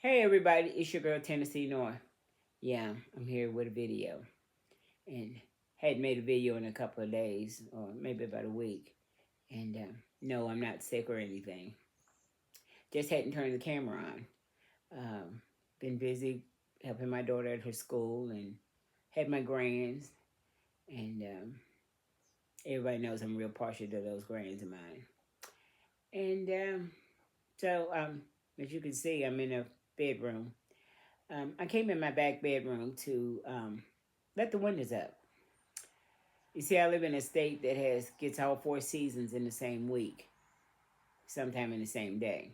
Hey everybody, it's your girl Tennessee North. Yeah, I'm here with a video. And hadn't made a video in a couple of days, or maybe about a week. And no, I'm not sick or anything. Just hadn't turned the camera on. Been busy helping my daughter at her school and had my grands. And everybody knows I'm real partial to those grands of mine. And so, as you can see, I'm in a bedroom. I came in my back bedroom to let the windows up. You see, I live in a state that gets all four seasons in the same week, sometime in the same day.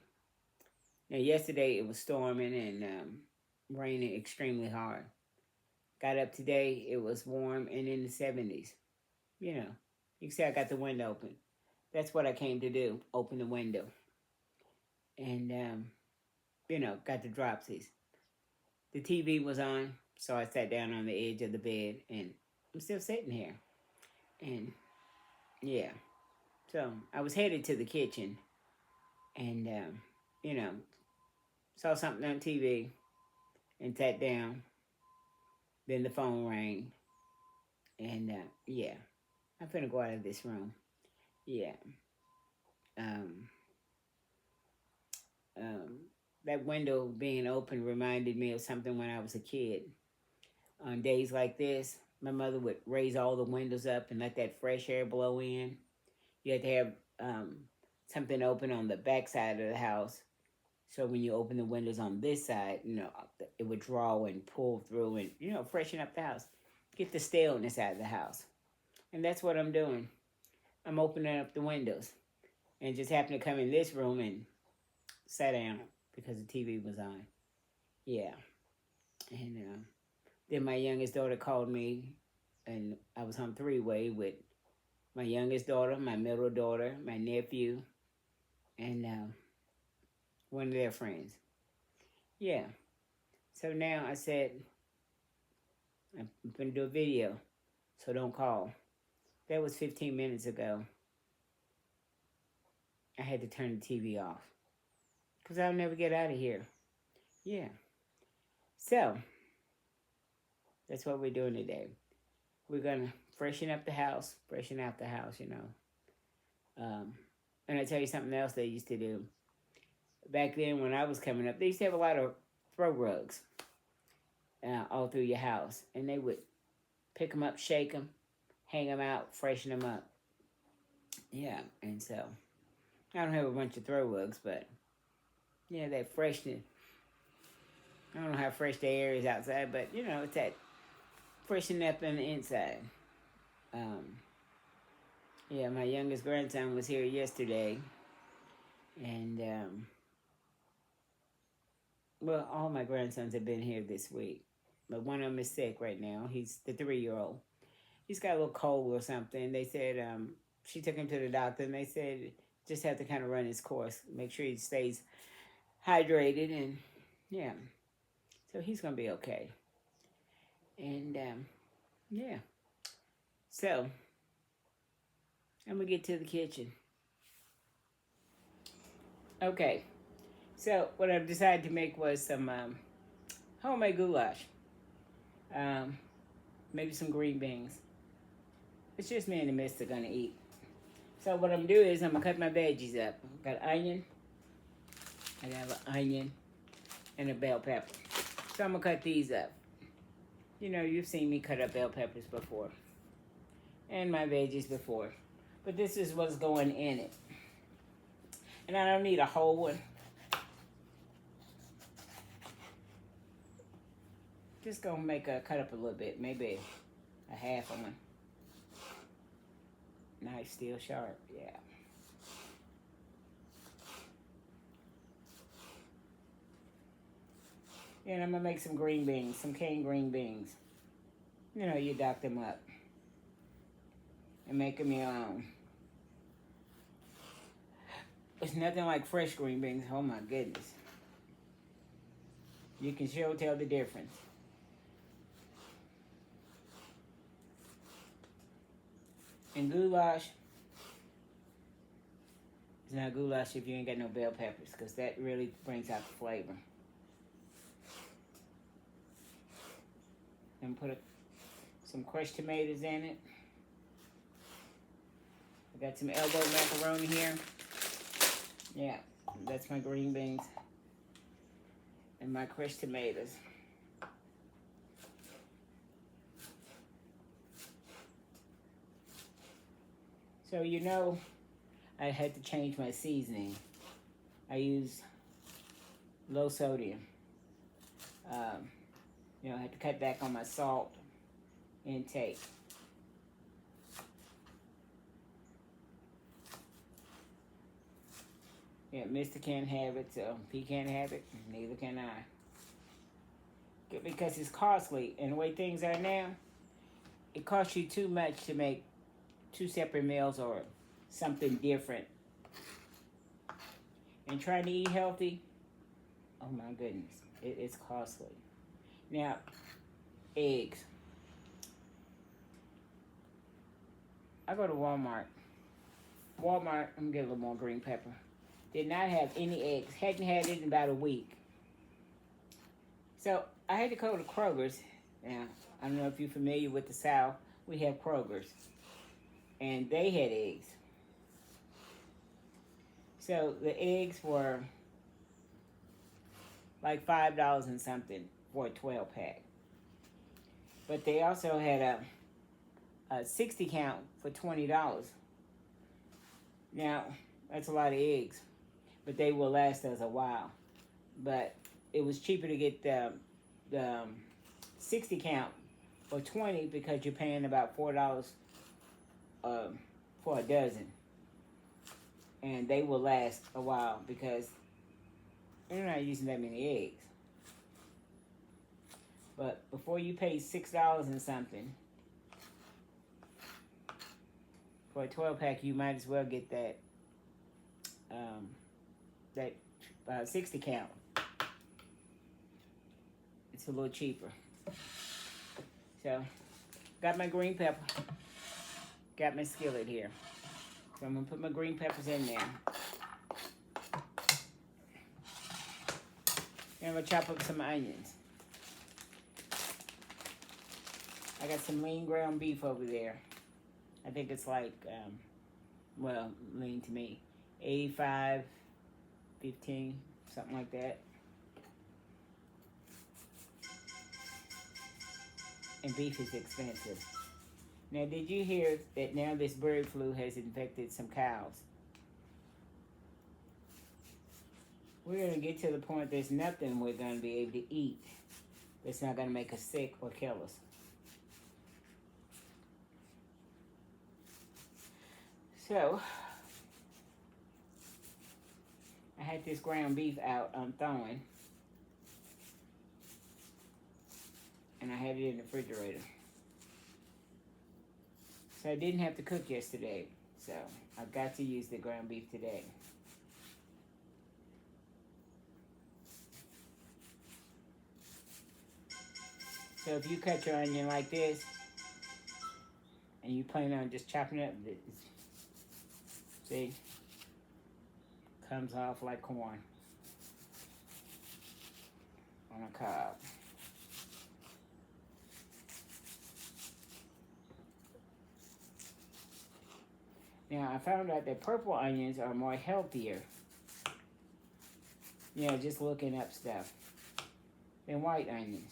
Now, yesterday it was storming and raining extremely hard. Got up today, it was warm and in the 70s. You know, you can see I got the window open. That's what I came to do, open the window. And, got the dropsies. The TV was on, so I sat down on the edge of the bed, and I'm still sitting here. And, yeah. So, I was headed to the kitchen, and, saw something on TV, and sat down. Then the phone rang, and, yeah. I'm finna go out of this room. Yeah. Um, that window being open reminded me of something when I was a kid. On days like this, my mother would raise all the windows up and let that fresh air blow in. You had to have something open on the back side of the house. So when you open the windows on this side, it would draw and pull through and, freshen up the house. Get the staleness out of the house. And that's what I'm doing. I'm opening up the windows. And just happened to come in this room and sat down because the TV was on. Yeah. And then my youngest daughter called me, and I was on three-way with my youngest daughter, my middle daughter, my nephew, and one of their friends. Yeah. So now I said, I'm going to do a video, so don't call. That was 15 minutes ago. I had to turn the TV off because I'll never get out of here. Yeah. So, that's what we're doing today. We're going to freshen up the house, freshen out the house, And I tell you something else they used to do. Back then when I was coming up, they used to have a lot of throw rugs all through your house. And they would pick them up, shake them, hang them out, freshen them up. Yeah, and so I don't have a bunch of throw rugs, but yeah, that freshness. I don't know how fresh the air is outside, but it's that freshen up on the inside. Yeah, my youngest grandson was here yesterday, and well, all my grandsons have been here this week, but one of them is sick right now. He's the 3-year-old. He's got a little cold or something. They said she took him to the doctor, and they said just have to kind of run his course, make sure he stays hydrated, and yeah, so he's gonna be okay. And yeah, so I'm gonna get to the kitchen. Okay, so what I've decided to make was some homemade goulash. Maybe some green beans. It's just me and the mister gonna eat. So what I'm gonna do is I'm gonna cut my veggies up. Got onion. I have an onion and a bell pepper. So I'm gonna cut these up. You've seen me cut up bell peppers before. And my veggies before. But this is what's going in it. And I don't need a whole one. Just gonna cut up a little bit, maybe a half of one. Knife still sharp, yeah. And I'm gonna make some green beans, some canned green beans. You dock them up and make them your own. It's nothing like fresh green beans. Oh my goodness. You can sure tell the difference. And goulash is not goulash if you ain't got no bell peppers, because that really brings out the flavor. and put some crushed tomatoes in it. I got some elbow macaroni here. Yeah, that's my green beans and my crushed tomatoes. So you know, I had to change my seasoning. I use low sodium. You know, I had to cut back on my salt intake. Yeah, Mr. can't have it, so if he can't have it, neither can I. Because it's costly, and the way things are now, it costs you too much to make 2 separate meals or something different. And trying to eat healthy, oh my goodness, it's costly. Now, eggs. I go to Walmart. I'm gonna get a little more green pepper. Did not have any eggs. Hadn't had it in about a week. So I had to go to Kroger's. Now, I don't know if you're familiar with the South. We have Kroger's. And they had eggs. So the eggs were like $5 and something for a 12-pack. But they also had a 60 count for $20. Now, that's a lot of eggs, but they will last us a while. But it was cheaper to get the 60 count for $20 because you're paying about $4 for a dozen. And they will last a while because you're not using that many eggs. But before you pay $6 and something for a 12-pack, you might as well get that 60 count. It's a little cheaper. So, got my green pepper. Got my skillet here. So I'm going to put my green peppers in there. And I'm going to chop up some onions. I got some lean ground beef over there. I think it's like, well, lean to me. 85, 15, something like that. And beef is expensive. Now, did you hear that now this bird flu has infected some cows? We're going to get to the point there's nothing we're going to be able to eat that's not going to make us sick or kill us. So, I had this ground beef out thawing, and I had it in the refrigerator. So I didn't have to cook yesterday, so I've got to use the ground beef today. So if you cut your onion like this, and you plan on just chopping it, see, comes off like corn on a cob. Now, I found out that purple onions are more healthier, you know, just looking up stuff, than white onions.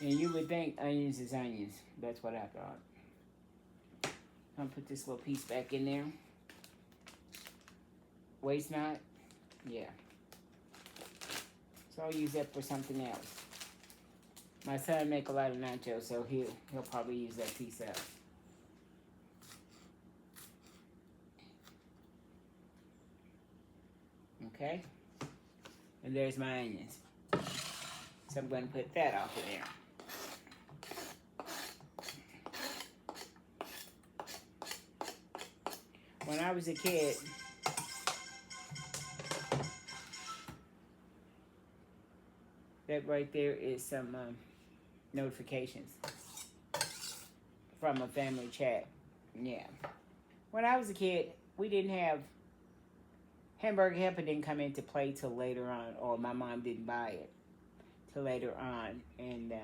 And you would think onions is onions. That's what I thought. I'll put this little piece back in there. Waste not? Yeah. So I'll use that for something else. My son make a lot of nachos, so he'll probably use that piece up. Okay? And there's my onions. So I'm going to put that off of there. When I was a kid, that right there is some notifications from a family chat. Yeah. When I was a kid, we didn't have hamburger helper didn't come into play till later on, or my mom didn't buy it till later on. And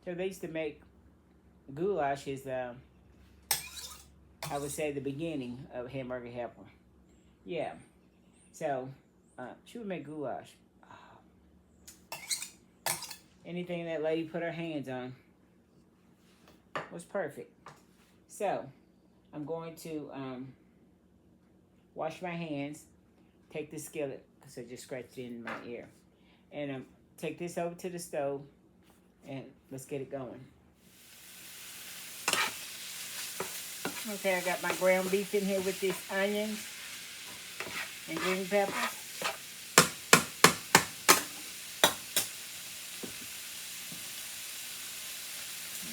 so they used to make goulash is, I would say, the beginning of hamburger helper. Yeah. So she would make goulash. Anything that lady put her hands on was perfect. So I'm going to wash my hands, take the skillet, because I just scratched it in my ear, and take this over to the stove, and let's get it going. Okay, I got my ground beef in here with these onions and green peppers.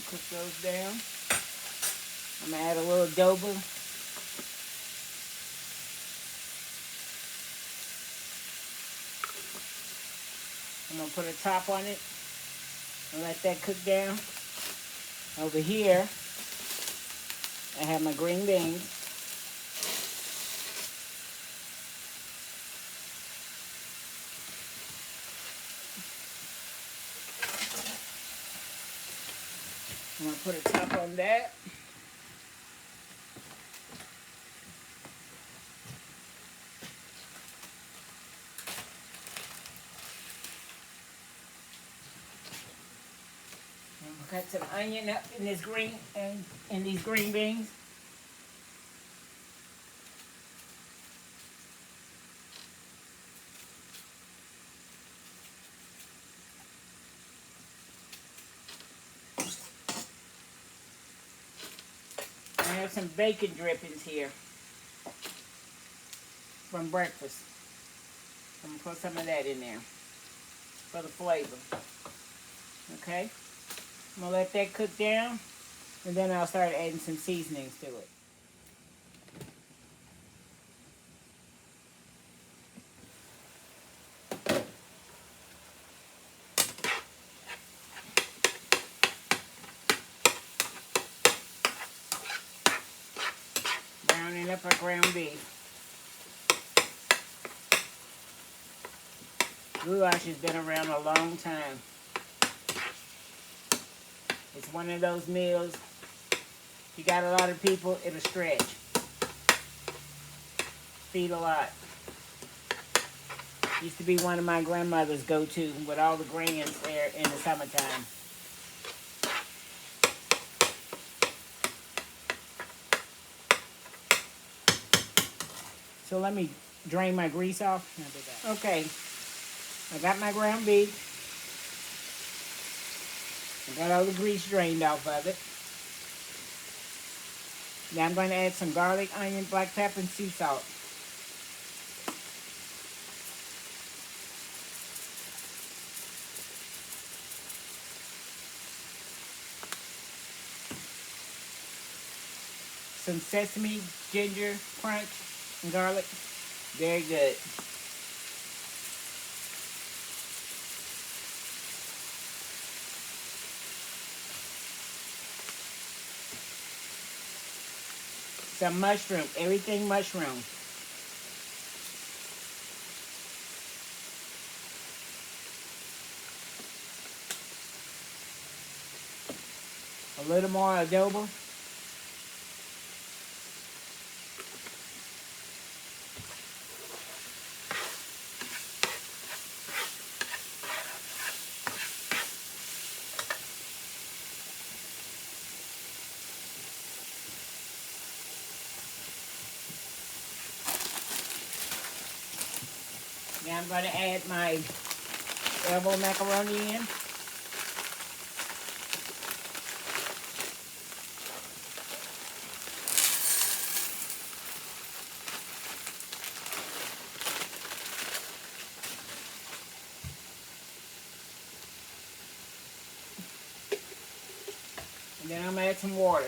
Cook those down. I'm gonna add a little adobo. I'm gonna put a top on it and let that cook down. Over here, I have my green beans. I'm gonna put a top on that. I'm gonna cut some onion up in this green and in these green beans. I have some bacon drippings here from breakfast. I'm gonna put some of that in there for the flavor. Okay? I'm gonna let that cook down, and then I'll start adding some seasonings to it. Browning up our ground beef. Goulash has been around a long time. It's one of those meals, if you got a lot of people, it'll stretch. Feed a lot. Used to be one of my grandmother's go-to with all the grands there in the summertime. So let me drain my grease off. Okay, I got my ground beef. I got all the grease drained off of it. Now I'm going to add some garlic, onion, black pepper, and sea salt. Some sesame, ginger, crunch, and garlic. Very good. Some mushroom, everything mushroom. A little more adobo. Now I'm going to add my elbow macaroni in. And then I'm going to add some water.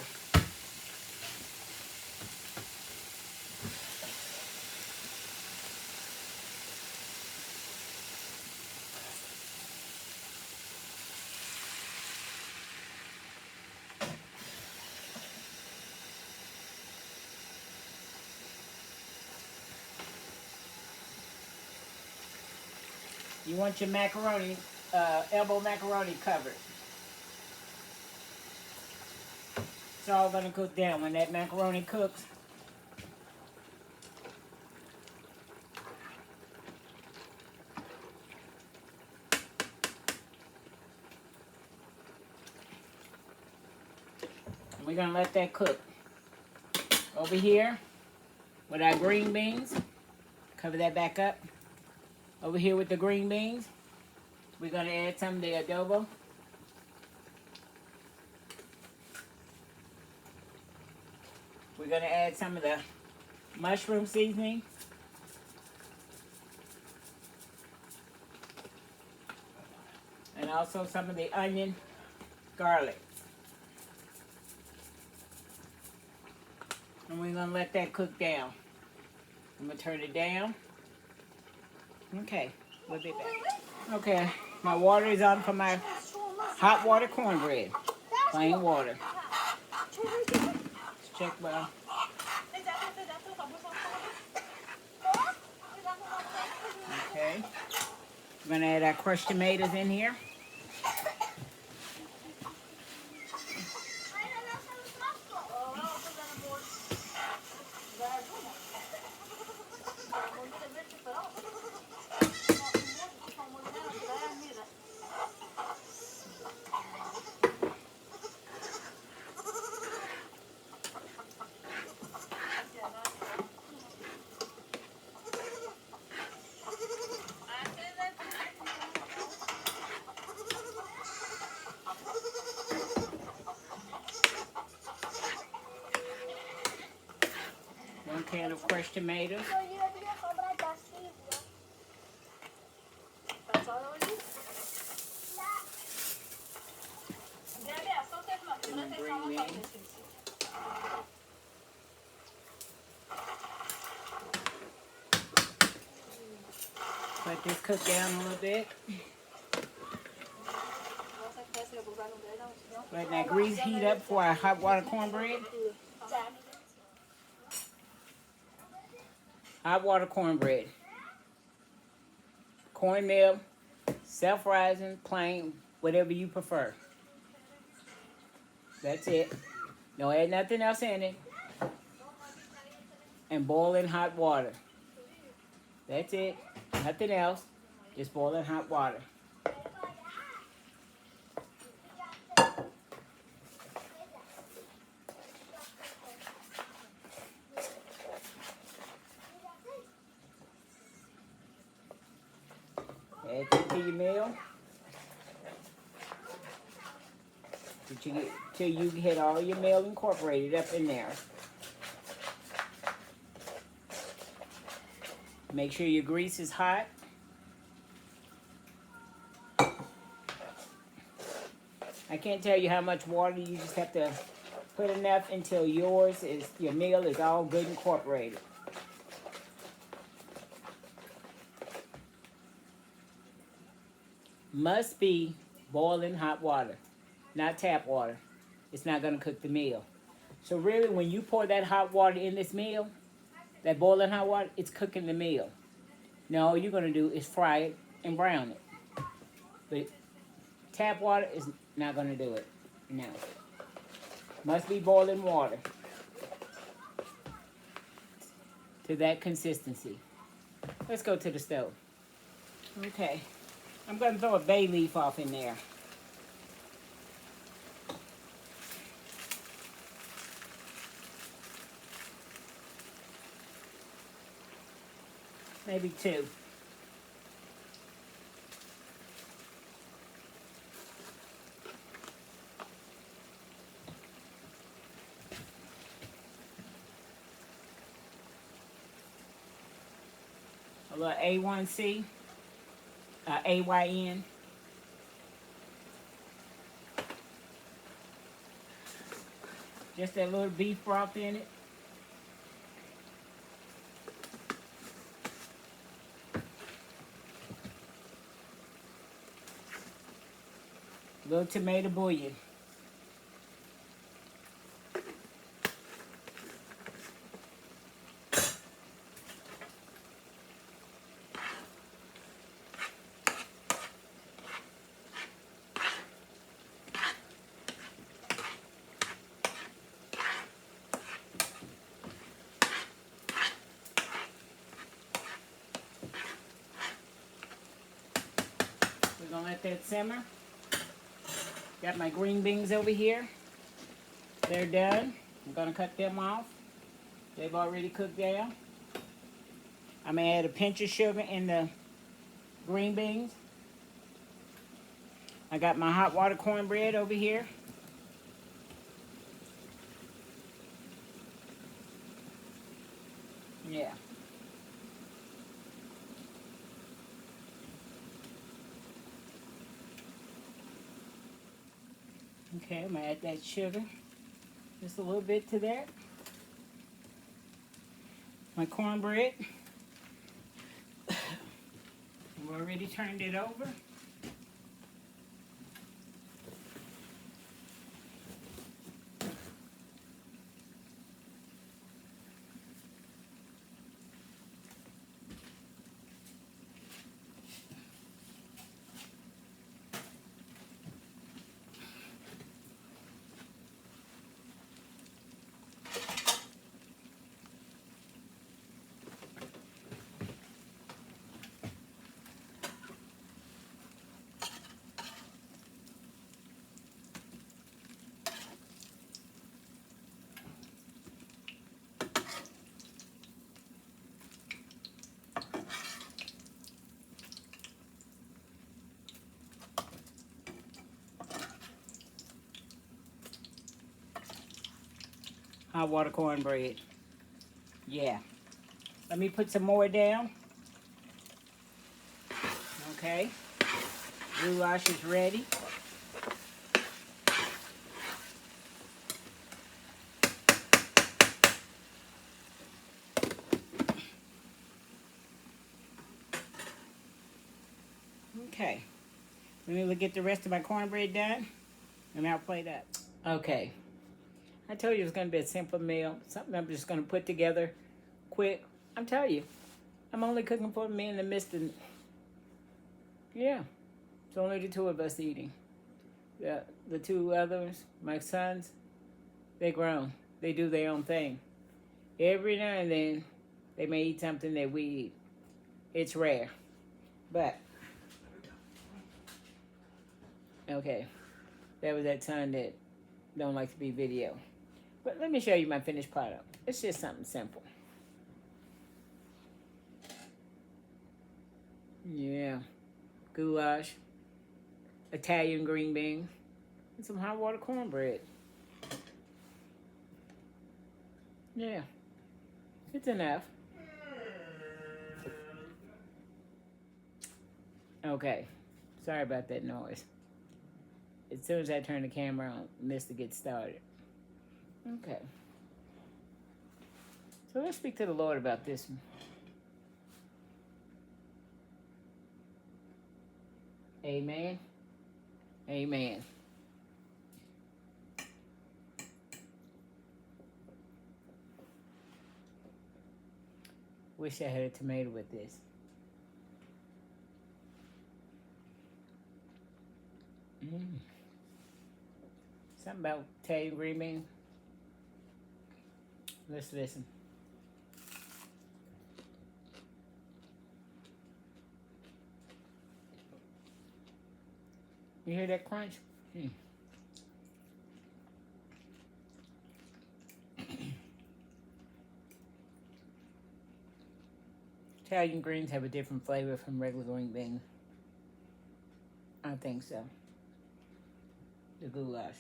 You want your macaroni, elbow macaroni covered. It's all gonna cook down. When that macaroni cooks, we're gonna let that cook. Over here, with our green beans, cover that back up. Over here with the green beans, we're gonna add some of the adobo. We're gonna add some of the mushroom seasoning. And also some of the onion, garlic. And we're gonna let that cook down. I'm gonna turn it down. Okay, we'll be back. Okay, my water is on for my hot water cornbread. Plain water. Let's check well. Okay. We're gonna add our crushed tomatoes in here. One can of crushed tomatoes. Let this cook down a little bit. Let that grease heat up for our hot water cornbread. Hot water cornbread. Cornmeal, self-rising, plain, whatever you prefer. That's it. Don't add nothing else in it. And boil in hot water. That's it. Nothing else. Just boil in hot water. Add it to your meal. Till you get all your meal incorporated up in there. Make sure your grease is hot. I can't tell you how much water. You just have to put enough until your meal is all good incorporated. Must be boiling hot water, not tap water. It's not going to cook the meal. So really, when you pour that hot water in this meal, that boiling hot water, it's cooking the meal. Now all you're going to do is fry it and brown it. But tap water is not going to do it. No. Must be boiling water to that consistency. Let's go to the stove. Okay. I'm going to throw a bay leaf off in there. Maybe 2. A little A1C, AYN. Just that little beef broth in it. Little tomato bouillon. let that simmer. Got my green beans over here. They're done. I'm gonna cut them off. They've already cooked down. I'm gonna add a pinch of sugar in the green beans. I got my hot water cornbread over here. Yeah. Okay, I'm gonna add that sugar. Just a little bit to that. My cornbread. I've already turned it over. Hot water cornbread. Yeah. Let me put some more down. Okay. Goulash is ready. Okay. Let me get the rest of my cornbread done, and I'll plate up. Okay. I told you it was going to be a simple meal. Something I'm just going to put together quick. I'm telling you, I'm only cooking for me and the mister. Yeah. It's only the two of us eating. The two others, my sons, they grown. They do their own thing. Every now and then, they may eat something that we eat. It's rare. But, okay. That was that son that don't like to be video. But let me show you my finished product. It's just something simple. Yeah. Goulash, Italian green bean, and some hot water cornbread. Yeah. It's enough. Okay. Sorry about that noise. As soon as I turn the camera on, Mr. gets started. Okay. So let's speak to the Lord about this one. Amen. Amen. Wish I had a tomato with this. Something about Italian green bean. Let's listen. You hear that crunch? Italian greens have a different flavor from regular green beans. I think so. The goulash.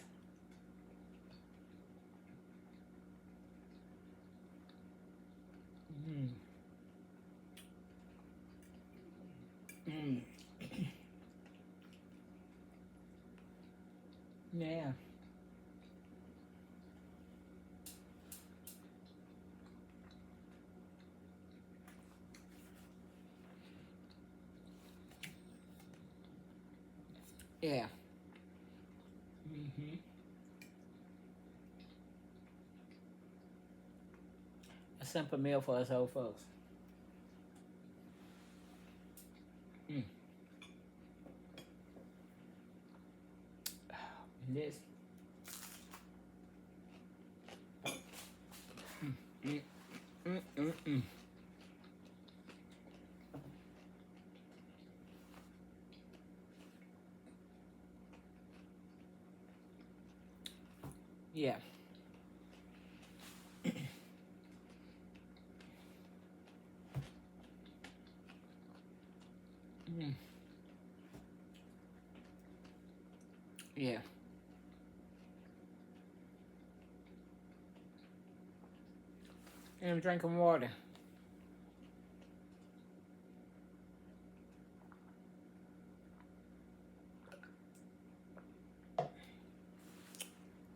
Yeah. Yeah. A simple meal for us old folks. And this. Yeah. Mm. Yeah. And I'm drinking water.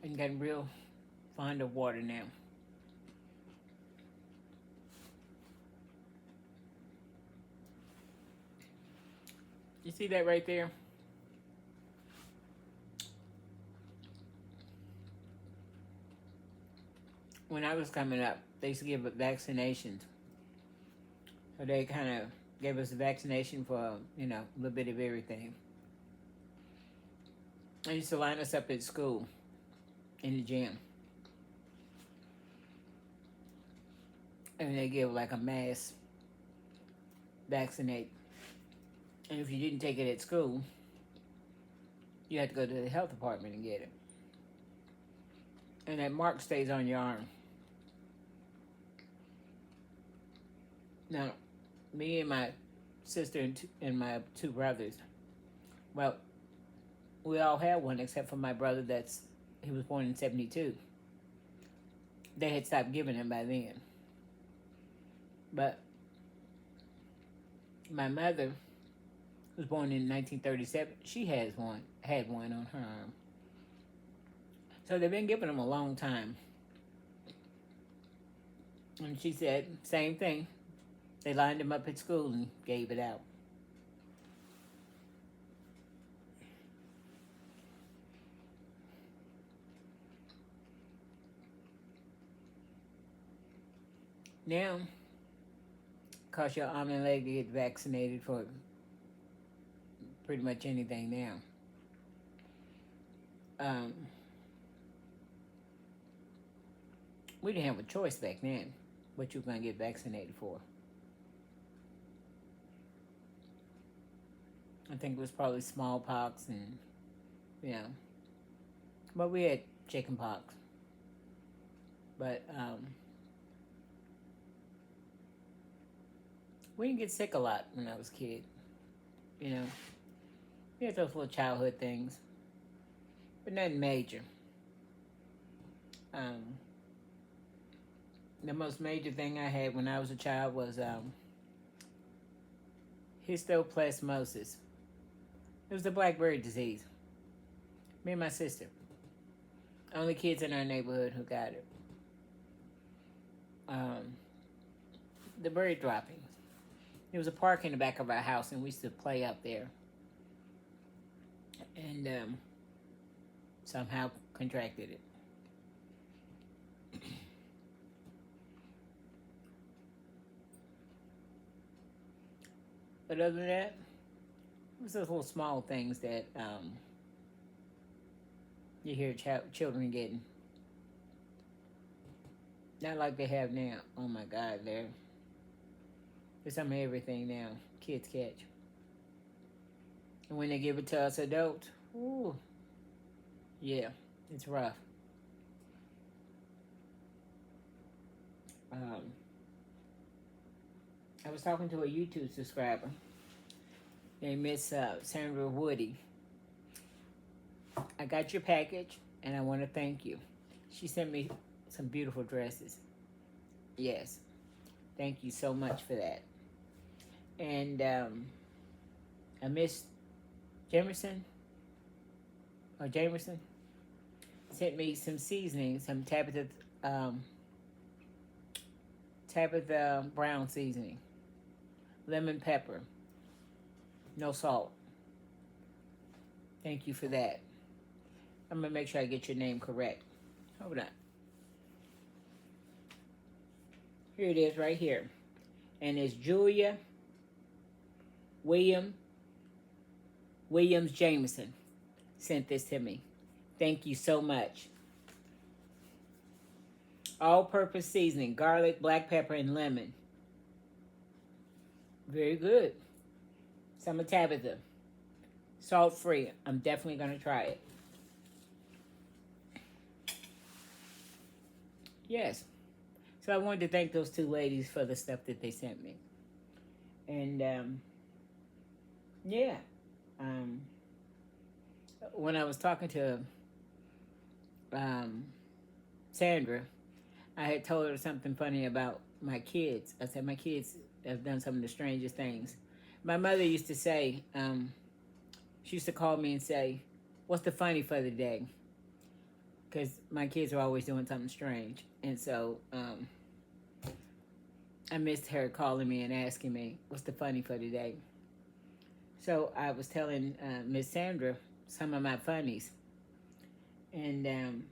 I'm getting real fond of water now. You see that right there? When I was coming up, they used to give vaccinations. So they kind of gave us a vaccination for, you know, a little bit of everything. They used to line us up at school in the gym. And they give like a mass vaccinate. And if you didn't take it at school, you had to go to the health department and get it. And that mark stays on your arm. Now, me and my sister and my two brothers, well, we all had one except for my brother he was born in 1972. They had stopped giving him by then. But my mother was born in 1937. She had one on her arm. So they've been giving them a long time. And she said, same thing. They lined him up at school and gave it out. Now, cost your arm and leg to get vaccinated for pretty much anything now. We didn't have a choice back then what you were going to get vaccinated for. I think it was probably smallpox and, you know, but we had chicken pox. But we didn't get sick a lot when I was a kid. You know, we had those little childhood things, but nothing major. The most major thing I had when I was a child was histoplasmosis. It was the blackberry disease. Me and my sister. Only kids in our neighborhood who got it. The bird droppings. There was a park in the back of our house, and we used to play out there. And somehow contracted it. But other than that, it was those little small things that you hear children getting. Not like they have now. Oh my God, there's some of everything now kids catch. And when they give it to us adults, ooh, yeah, it's rough. I was talking to a YouTube subscriber named Miss Sandra Woody. I got your package, and I want to thank you. She sent me some beautiful dresses. Yes. Thank you so much for that. And a Miss Jamerson sent me some seasoning, some Tabitha brown seasoning, lemon pepper, no salt. Thank you for that. I'm gonna make sure I get your name correct. Hold on. Here it is right here. And it's Julia Williams Jameson sent this to me. Thank you so much. All-purpose seasoning, garlic, black pepper, and lemon. Very good. Some of Tabitha. Salt-free. I'm definitely going to try it. Yes. So I wanted to thank those two ladies for the stuff that they sent me. And yeah, um, when I was talking to um, Sandra, I had told her something funny about my kids. I said, my kids have done some of the strangest things. My mother used to say, she used to call me and say, what's the funny for the day? Because my kids are always doing something strange. And so I missed her calling me and asking me, what's the funny for the day? So I was telling Miss Sandra some of my funnies. And I'm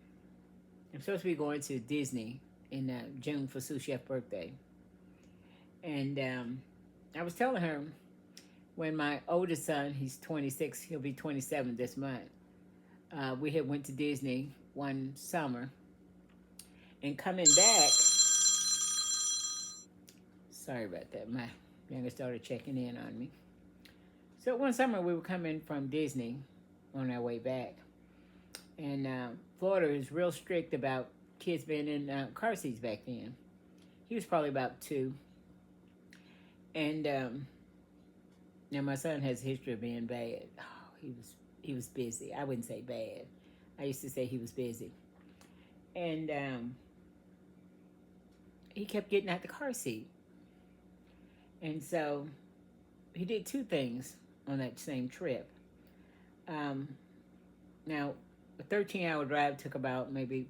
supposed to be going to Disney in June for Sous Chef's birthday. And I was telling her when my oldest son, he's 26, he'll be 27 this month. We had went to Disney one summer. And coming back, sorry about that, my youngest daughter checking in on me. So one summer we were coming from Disney on our way back. And Florida is real strict about kids being in car seats back then. He was probably about 2. And now my son has a history of being bad. Oh, he was busy. I wouldn't say bad. I used to say he was busy. And he kept getting out the car seat. And so he did 2 things on that same trip. Now, a 13-hour drive took about maybe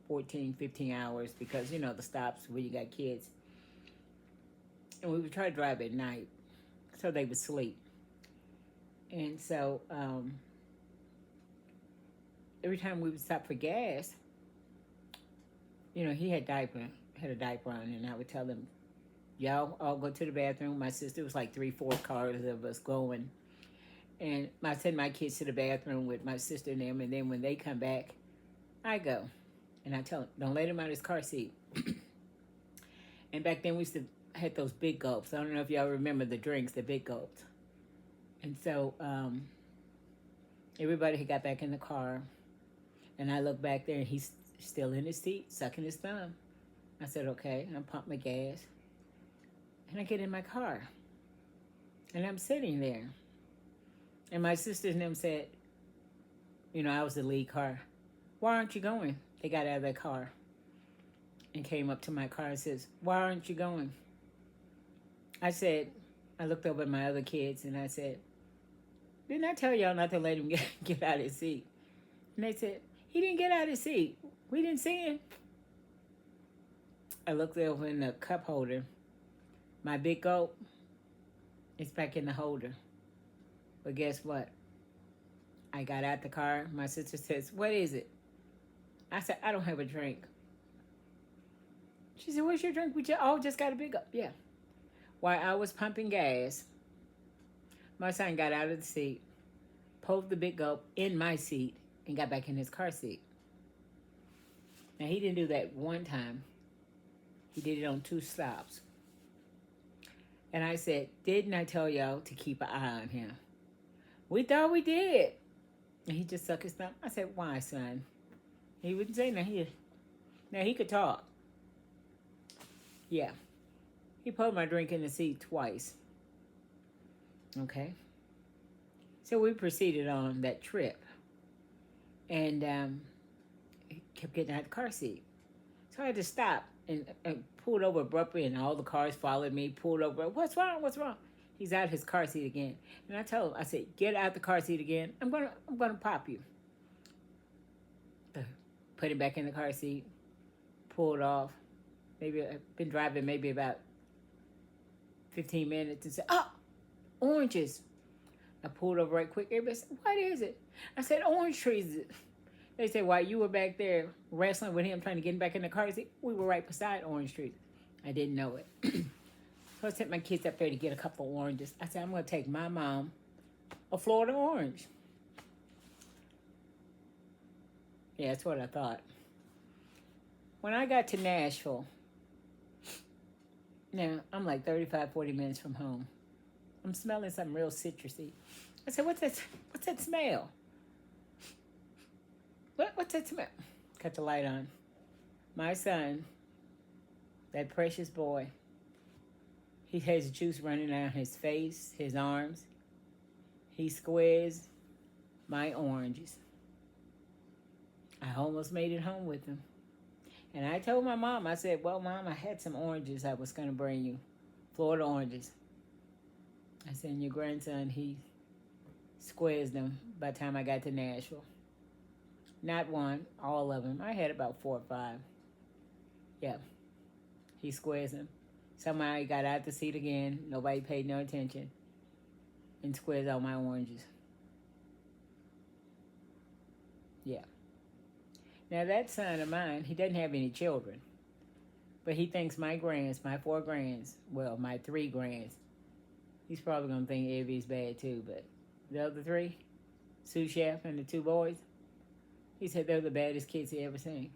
14, 15 hours because, you know, the stops where you got kids. And we would try to drive at night so they would sleep. And so every time we would stop for gas, you know, he had a diaper on, and I would tell him, y'all all go to the bathroom. My sister was like 3-4 cars of us going. And I send my kids to the bathroom with my sister and them, and then when they come back, I go. And I tell them, don't let him out of his car seat. And back then we used to had those big gulps. I don't know if y'all remember the drinks, the big gulps. And so everybody had got back in the car, and I look back there, and he's still in his seat, sucking his thumb. I said, okay, and I pump my gas. And I get in my car, and I'm sitting there. And my sisters and them said, you know, I was the lead car. Why aren't you going? They got out of their car and came up to my car and says, why aren't you going? I said, I looked over at my other kids and I said, didn't I tell y'all not to let him get out of his seat? And they said, he didn't get out of his seat. We didn't see him. I looked over in the cup holder. My big gulp is back in the holder. But guess what? I got out the car. My sister says, what is it? I said, I don't have a drink. She said, what's your drink? We just got a big gulp. Yeah. While I was pumping gas, my son got out of the seat, pulled the big gulp in my seat, and got back in his car seat. Now, he didn't do that one time. He did it on 2 stops. And I said, didn't I tell y'all to keep an eye on him? We thought we did. And he just sucked his thumb. I said, why, son? He wouldn't say nothing. Now, he could talk. Yeah. He put my drink in the seat twice. Okay. So we proceeded on that trip. And he kept getting out of the car seat. So I had to stop and pulled over abruptly, and all the cars followed me, pulled over. What's wrong? What's wrong? He's out of his car seat again. And I told him, I said, get out the car seat again. I'm gonna pop you. Put him back in the car seat, pulled off. Maybe I've been driving maybe about 15 minutes and said, oh, oranges. I pulled over right quick. Everybody said, what is it? I said, orange trees. They said, while you were back there wrestling with him, trying to get him back in the car seat, we were right beside orange trees. I didn't know it. So I sent my kids up there to get a couple of oranges. I said, I'm going to take my mom a Florida orange. Yeah, that's what I thought. When I got to Nashville, now I'm like 35, 40 minutes from home. I'm smelling something real citrusy. I said, what's that smell? What's that smell? Cut the light on. My son That precious boy. He has juice running down his face, his arms. He squares my oranges. I almost made it home with him. And I told my mom, I said, well, Mom, I had some oranges I was going to bring you. Florida oranges. I said, and your grandson, he squares them by the time I got to Nashville. Not one, all of them. I had about 4 or 5. Yeah. He squares them. Somehow he got out the seat again. Nobody paid no attention. And squares all my oranges. Yeah. Now that son of mine, he doesn't have any children. But he thinks my 4 grands, well, my 3 grands, he's probably going to think Evie's bad too, but the other 3, sous chef and the 2 boys, he said they're the baddest kids he ever seen.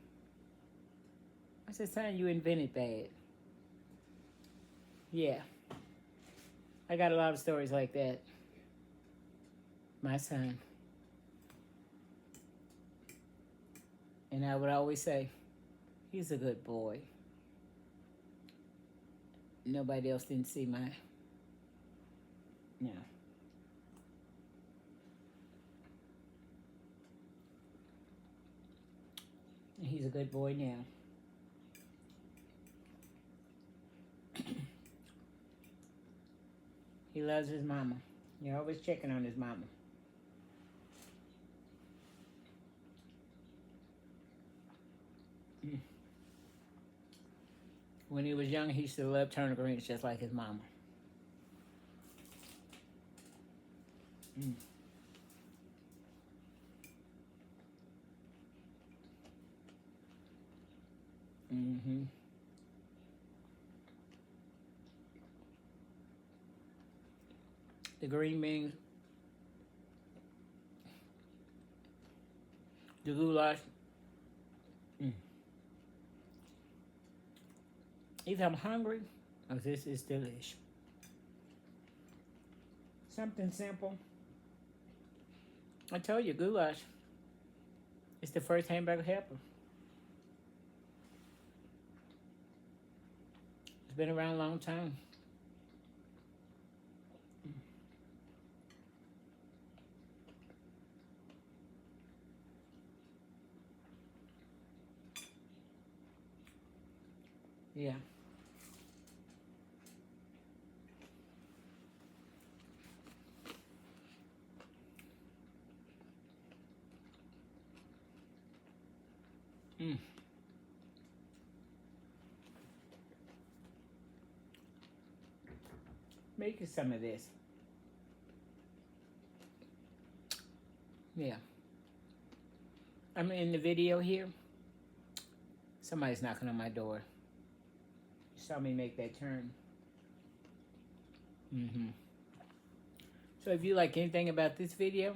I said, son, you invented bad. Yeah. I got a lot of stories like that. My son. And I would always say, he's a good boy. Nobody else didn't see my, And he's a good boy now. He loves his mama. You're always checking on his mama. When he was young, he used to love turnip greens just like his mama. Mm-hmm. The green beans, the goulash. Either I'm hungry or this is delicious. Something simple. I told you, goulash is the first hamburger helper. It's been around a long time. Yeah. Make you some of this. Yeah. I'm in the video here. Somebody's knocking on my door. You saw me make that turn. So if you like anything about this video,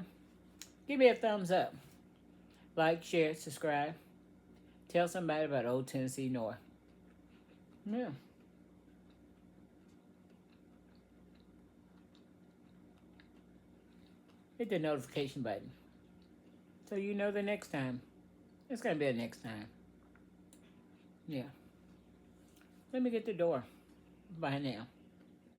give me a thumbs up. Like, share, subscribe. Tell somebody about Old Tennessee North. Yeah. Hit the notification button so you know the next time. It's going to be a next time. Yeah. Let me get the door. Bye now.